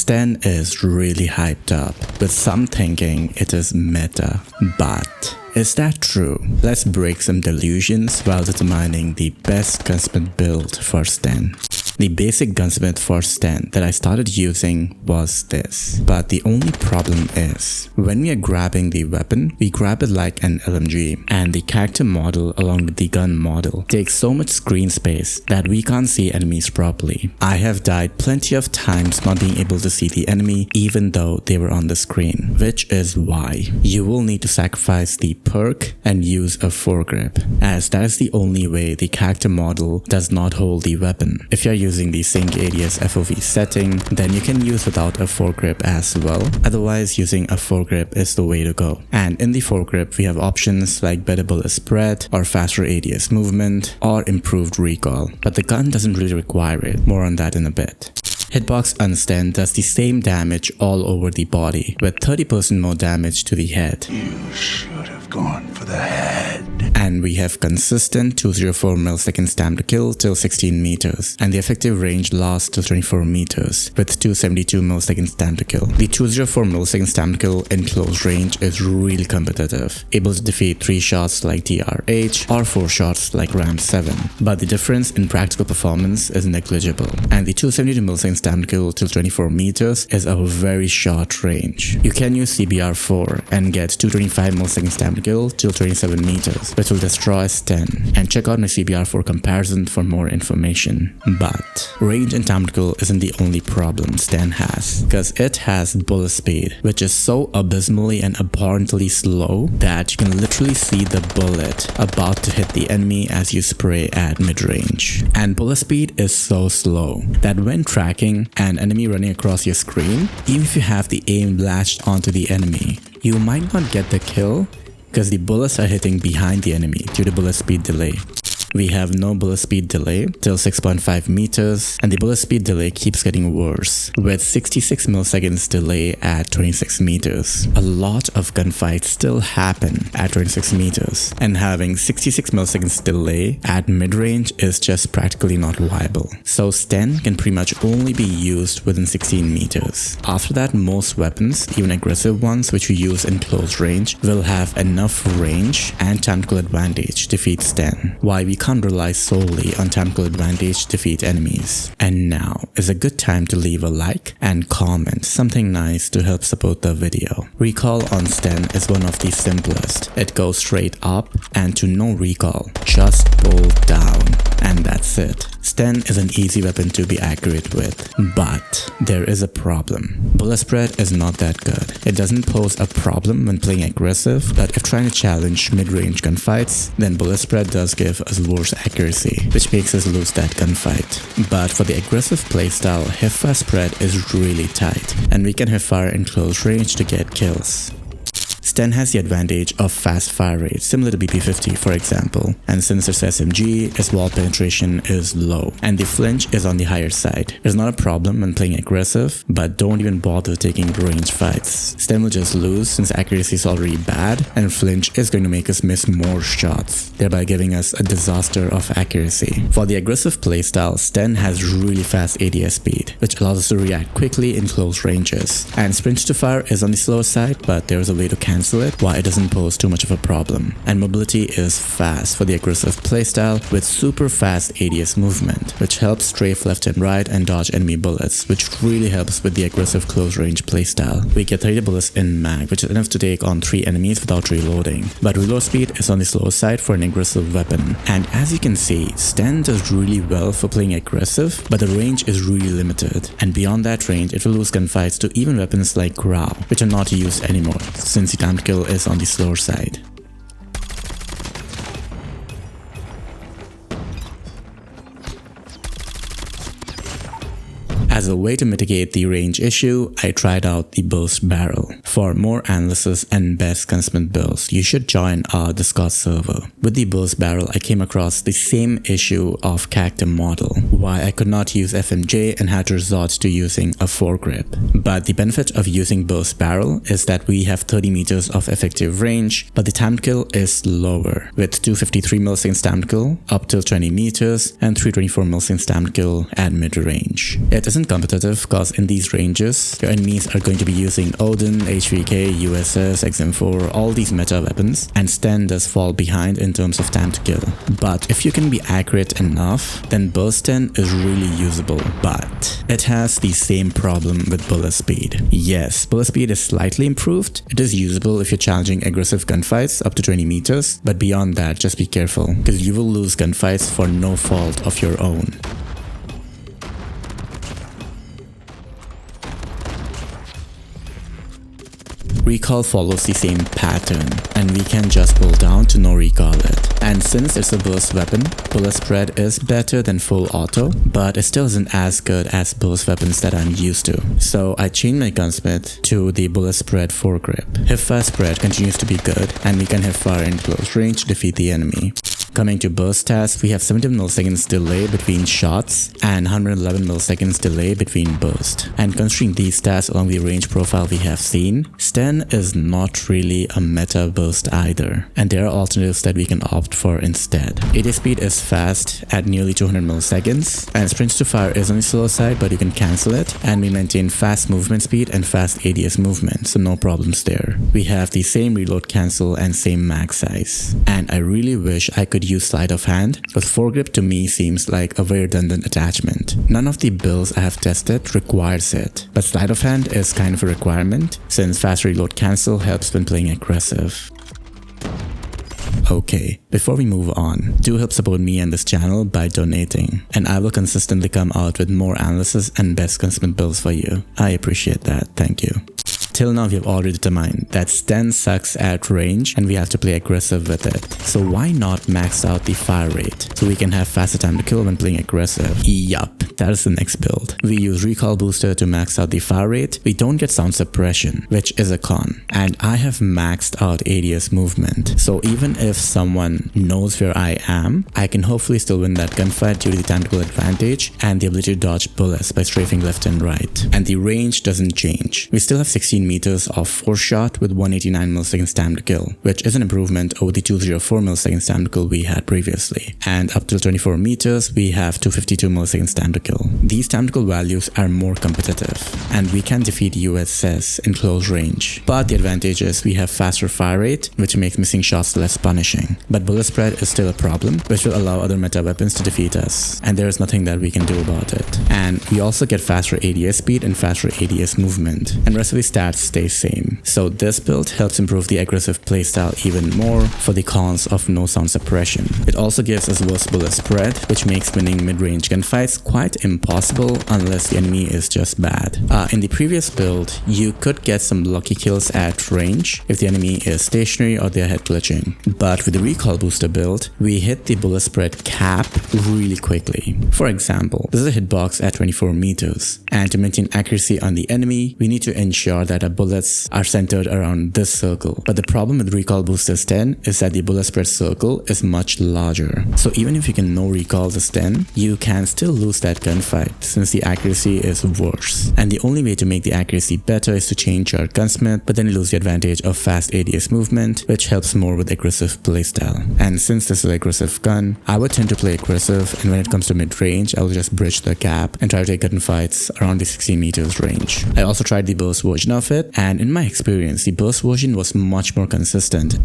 Sten is really hyped up, with some thinking it is meta, but is that true? Let's break some delusions while determining the best gunsmith build for Sten. The basic gunsmith for Sten that I started using was this, but the only problem is, when we are grabbing the weapon, we grab it like an LMG, and the character model along with the gun model takes so much screen space that we can't see enemies properly. I have died plenty of times not being able to see the enemy even though they were on the screen, which is why you will need to sacrifice the perk and use a foregrip, as that is the only way the character model does not hold the weapon. If you're using the sync ADS FOV setting, then you can use without a foregrip as well. Otherwise, using a foregrip is the way to go. And in the foregrip, we have options like better bullet spread or faster ADS movement or improved recoil, but the gun doesn't really require it. More on that in a bit. Hitbox on Sten does the same damage all over the body, with 30% more damage to the head. You should have gone for the head. And we have consistent 204 millisecond stamina to kill till 16 meters, and the effective range lasts till 24 meters, with 272 millisecond stamina to kill. The 204 millisecond stamina to kill in close range is really competitive, able to defeat 3 shots like TRH or 4 shots like Ram 7, but the difference in practical performance is negligible, and the 272 millisecond stamina to kill till 24 meters is a very short range. You can use CBR4 and get 225 millisecond stamina to kill till 27 meters, which will destroy Sten, and check out my CBR4 comparison for more information. But range and time to kill isn't the only problem Sten has, because it has bullet speed, which is so abysmally and abhorrently slow that you can literally see the bullet about to hit the enemy as you spray at mid-range. And bullet speed is so slow that when tracking an enemy running across your screen, even if you have the aim latched onto the enemy, you might not get the kill because the bullets are hitting behind the enemy due to bullet speed delay. We have no bullet speed delay till 6.5 meters, and the bullet speed delay keeps getting worse, with 66 milliseconds delay at 26 meters. A lot of gunfights still happen at 26 meters, and having 66 milliseconds delay at mid-range is just practically not viable. So Sten can pretty much only be used within 16 meters. After that, most weapons, even aggressive ones which we use in close range, will have enough range and tactical advantage to defeat Sten, why we can't rely solely on tactical advantage to defeat enemies. And now is a good time to leave a like and comment something nice to help support the video. Recoil on Sten is one of the simplest. It goes straight up and to no recoil, just pull down, and that's it. Sten is an easy weapon to be accurate with, but there is a problem. Bullet spread is not that good. It doesn't pose a problem when playing aggressive, but if trying to challenge mid-range gunfights, then bullet spread does give us worse accuracy, which makes us lose that gunfight. But for the aggressive playstyle, hipfire spread is really tight, and we can hipfire in close range to get kills. Sten has the advantage of fast fire rate, similar to BP50 for example, and since it's SMG, its wall penetration is low, and the flinch is on the higher side. It's not a problem when playing aggressive, but don't even bother taking range fights. Sten will just lose since accuracy is already bad, and flinch is going to make us miss more shots, thereby giving us a disaster of accuracy. For the aggressive playstyle, Sten has really fast ADS speed, which allows us to react quickly in close ranges, and sprint to fire is on the slower side, but there is a way to cancel it while it doesn't pose too much of a problem. And mobility is fast for the aggressive playstyle with super fast ADS movement, which helps strafe left and right and dodge enemy bullets, which really helps with the aggressive close range playstyle. We get 30 bullets in mag, which is enough to take on 3 enemies without reloading, but reload speed is on the slower side for an aggressive weapon. And as you can see, Sten does really well for playing aggressive, but the range is really limited, and beyond that range it will lose gunfights to even weapons like Gyro, which are not used anymore since the time to kill is on the slower side. As a way to mitigate the range issue, I tried out the burst barrel. For more analysis and best gunsmith builds, you should join our Discord server. With the burst barrel, I came across the same issue of character model, why I could not use FMJ and had to resort to using a foregrip. But the benefit of using burst barrel is that we have 30 meters of effective range, but the time to kill is lower, with 253 milliseconds time to kill up till 20 meters and 324 milliseconds time to kill at mid range. It isn't competitive because in these ranges, your enemies are going to be using Odin, HVK, USS, XM4, all these meta weapons, and Sten does fall behind in terms of time to kill. But if you can be accurate enough, then burst Sten is really usable, but it has the same problem with bullet speed. Yes, bullet speed is slightly improved. It is usable if you're challenging aggressive gunfights up to 20 meters, but beyond that, just be careful, because you will lose gunfights for no fault of your own. Recall follows the same pattern, and we can just pull down to no recall it. And since it's a burst weapon, bullet spread is better than full auto, but it still isn't as good as burst weapons that I'm used to. So I changed my gunsmith to the bullet spread foregrip. Hip-fire spread continues to be good, and we can hip-fire in close range to defeat the enemy. Coming to burst stats, we have 70 milliseconds delay between shots and 111 milliseconds delay between burst. And considering these stats along the range profile we have seen, Sten is not really a meta burst either, and there are alternatives that we can opt for instead. AD speed is fast at nearly 200 milliseconds, and sprints to fire is on the slow side, but you can cancel it, and we maintain fast movement speed and fast ADS movement, so no problems there. We have the same reload cancel and same mag size, and I really wish I could use sleight of hand, but foregrip to me seems like a very redundant attachment. None of the builds I have tested requires it, but sleight of hand is kind of a requirement since fast reload cancel helps when playing aggressive. Okay, before we move on, do help support me and this channel by donating, and I will consistently come out with more analysis and best gunsmith builds for you. I appreciate that, thank you. Till now we have already determined that Sten sucks at range and we have to play aggressive with it. So why not max out the fire rate so we can have faster time to kill when playing aggressive? Yup, that is the next build. We use recall booster to max out the fire rate. We don't get sound suppression, which is a con. And I have maxed out ADS movement. So even if someone knows where I am, I can hopefully still win that gunfight due to the tactical advantage and the ability to dodge bullets by strafing left and right. And the range doesn't change. We still have 16 meters of force shot with 189 milliseconds time to kill, which is an improvement over the 204 milliseconds time to kill we had previously. And up till 24 meters, we have 252 milliseconds time to kill. These time to kill values are more competitive, and we can defeat USS in close range. But the advantage is we have faster fire rate, which makes missing shots less punishing. But bullet spread is still a problem, which will allow other meta weapons to defeat us, and there is nothing that we can do about it. And we also get faster ADS speed and faster ADS movement, and rest of the stats stay same. So this build helps improve the aggressive playstyle even more for the cons of no sound suppression. It also gives us worse bullet spread, which makes winning mid-range gunfights quite impossible unless the enemy is just bad. In the previous build, you could get some lucky kills at range if the enemy is stationary or they're head glitching. But with the recall booster build, we hit the bullet spread cap really quickly. For example, this is a hitbox at 24 meters, and to maintain accuracy on the enemy, we need to ensure that our bullets are centered around this circle. But the problem with recall booster Sten is that the bullet spread circle is much larger. So even if you can no recall the Sten, you can still lose that gunfight since the accuracy is worse. And the only way to make the accuracy better is to change your gunsmith, but then you lose the advantage of fast ADS movement, which helps more with aggressive playstyle. And since this is an aggressive gun, I would tend to play aggressive, and when it comes to mid-range, I will just bridge the gap and try to take gunfights around the 16 meters range. I also tried the burst version of it, and in my experience, the burst version was much more consistent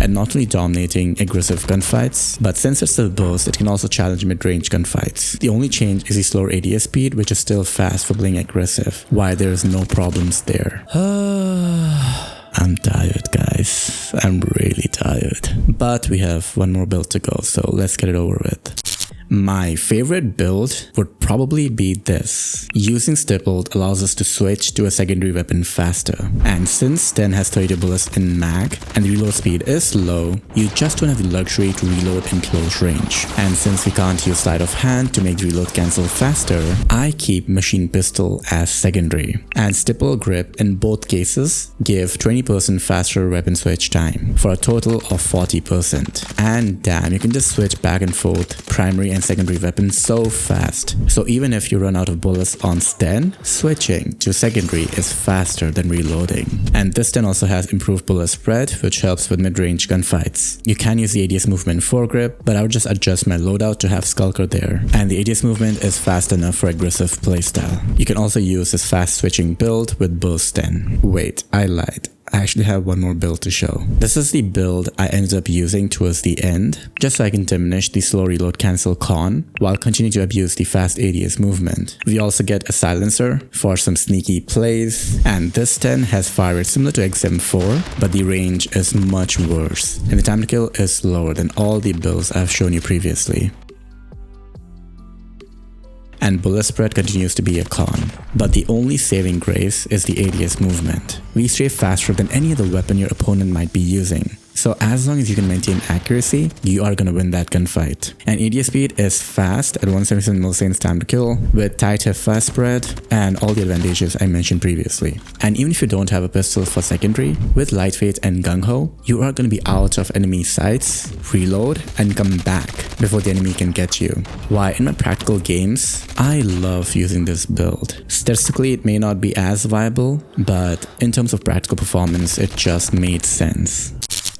and not only dominating aggressive gunfights, but since it's still burst, it can also challenge mid-range gunfights. The only change is the slower ADS speed, which is still fast for playing aggressive, why there is no problems there. I'm tired, guys. I'm really tired. But we have one more build to go, so let's get it over with. My favorite build would probably be this. Using stippled allows us to switch to a secondary weapon faster. And since Sten has 32 bullets in mag and the reload speed is low, you just don't have the luxury to reload in close range. And since we can't use sleight of hand to make the reload cancel faster, I keep machine pistol as secondary. And stipple grip in both cases give 20% faster weapon switch time for a total of 40%. And damn, you can just switch back and forth primary and secondary weapons so fast. So even if you run out of bullets on Sten, switching to secondary is faster than reloading. And this Sten also has improved bullet spread, which helps with mid-range gunfights. You can use the ADS movement foregrip, but I would just adjust my loadout to have Skulker there. And the ADS movement is fast enough for aggressive playstyle. You can also use this fast switching build with both Sten. Wait, I lied. I actually have one more build to show. This is the build I ended up using towards the end, just so I can diminish the slow reload cancel con while continuing to abuse the fast ADS movement. We also get a silencer for some sneaky plays, and this 10 has fire rate similar to XM4, but the range is much worse, and the time to kill is lower than all the builds I've shown you previously. And bullet spread continues to be a con, but the only saving grace is the ADS movement. We strafe faster than any other weapon your opponent might be using. So as long as you can maintain accuracy, you are gonna win that gunfight. And ADS speed is fast at 177 milliseconds time to kill, with tight fast spread and all the advantages I mentioned previously. And even if you don't have a pistol for secondary, with lightweight and gung-ho, you are gonna be out of enemy sights, reload, and come back before the enemy can get you. Why, in my practical games, I love using this build. Statistically, it may not be as viable, but in terms of practical performance, it just made sense.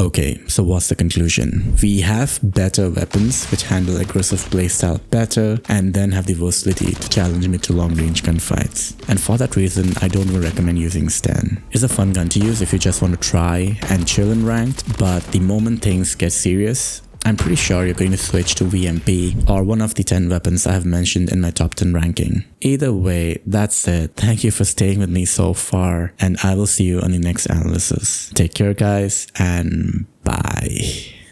Okay, so what's the conclusion? We have better weapons which handle aggressive playstyle better and then have the versatility to challenge mid to long range gunfights. And for that reason, I don't even recommend using Sten. It's a fun gun to use if you just want to try and chill in ranked, but the moment things get serious, I'm pretty sure you're going to switch to VMP or one of the 10 weapons I have mentioned in my top 10 ranking. Either way, that's it. Thank you for staying with me so far, and I will see you on the next analysis. Take care guys, and bye.